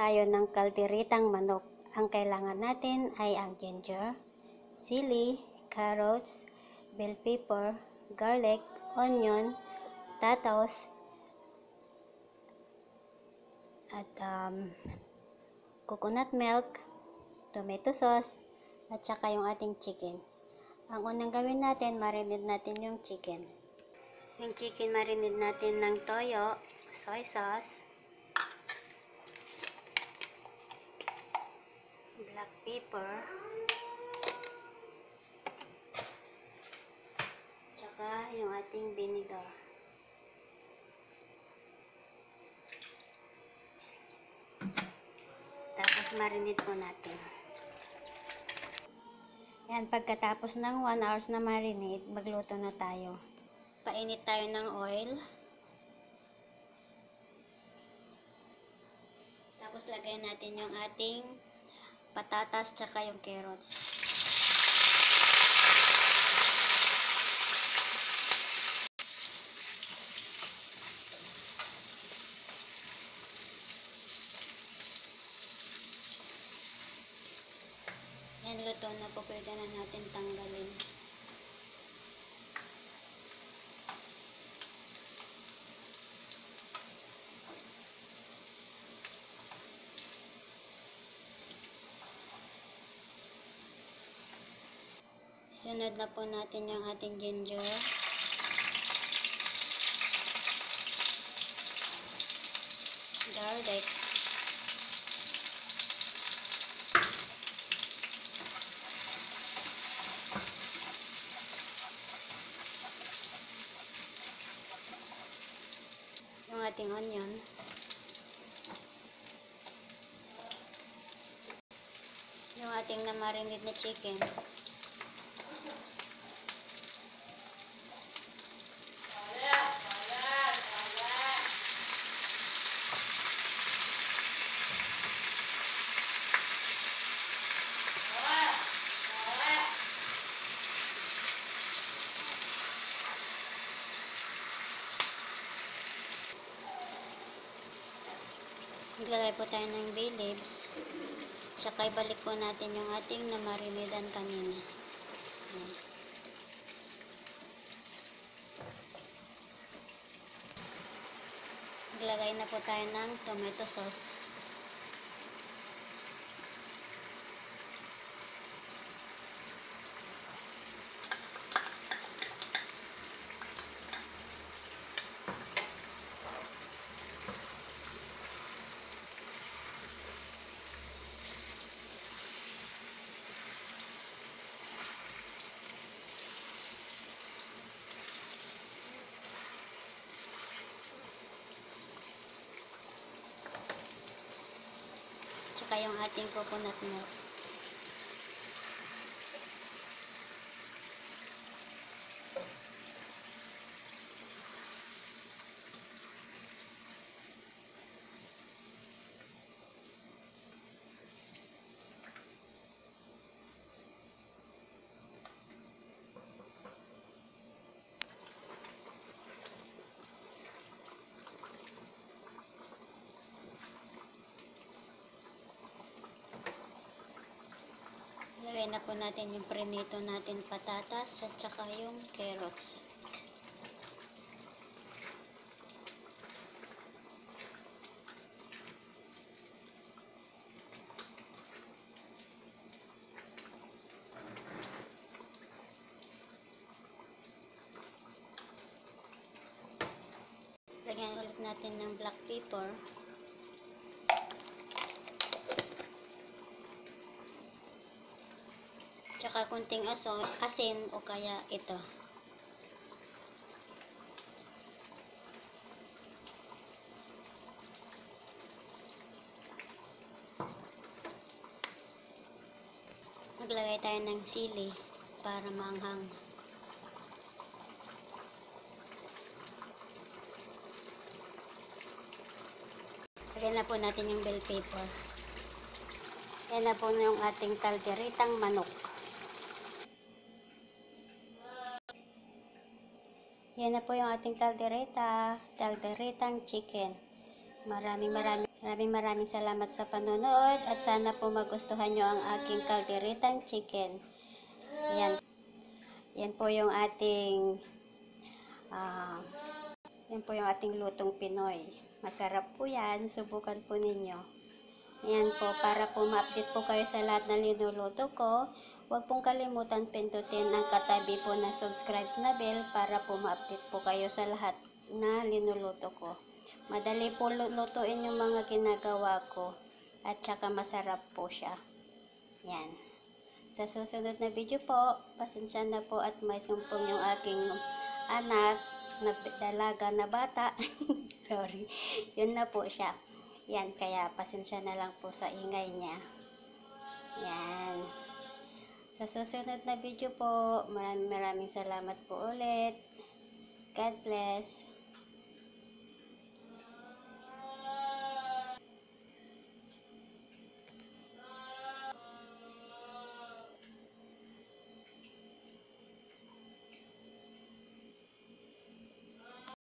tayo ng kalderitang manok. Ang kailangan natin ay ang ginger, sili, carrots, bell pepper, garlic, onion, potatoes, at coconut milk, tomato sauce, at saka yung ating chicken. Ang unang gawin natin, marinate natin yung chicken. Yung chicken, marinate natin ng toyo, soy sauce, black pepper, tsaka yung ating vinegar. Tapos marinate po natin. Yan, pagkatapos ng 1 hours na marinate, magluto na tayo. Painit tayo ng oil. Tapos lagay natin yung ating patatas tsaka yung carrots. Yan, luto na po. Pwede na natin tanggalin. Sunod na po natin yung ating ginger. Garlic. Yung ating onion. Yung ating na-marinate na chicken. Maglagay po tayo ng bay leaves. Tsaka ibalik po natin yung ating na-marinadan kanina. Ayan. Maglagay na po tayo ng tomato sauce. Tsaka yung ating coconut milk. Lagay na po natin yung prinito natin patatas at saka yung carrots. Lagyan ulit natin ng black pepper. Tsaka kunting asin o kaya ito. Maglagay tayo ng sili para maanghang. Lagyan na po natin yung bell pepper. Yan na po yung ating kalderitang manok. Yan na po yung ating kalderetang chicken. Maraming Maraming salamat sa panonood at sana po magustuhan nyo ang aking kalderetang chicken. Yan. Yan po yung ating lutong Pinoy. Masarap po yan. Subukan po ninyo. Yan po, para po ma-update po kayo sa lahat na linuluto ko. Huwag pong kalimutan pindutin ang katabi po na subscribe na bell para po ma-update po kayo sa lahat na linuluto ko. Madali po lutuin yung mga ginagawa ko at saka masarap po siya. Yan. Sa susunod na video po, pasensya na po at may sumpong yung aking anak na dalaga na bata. Sorry. Yun na po siya. Yan, kaya pasensya na lang po sa ingay niya. Yan. Sa susunod na video po, maraming salamat po ulit. God bless.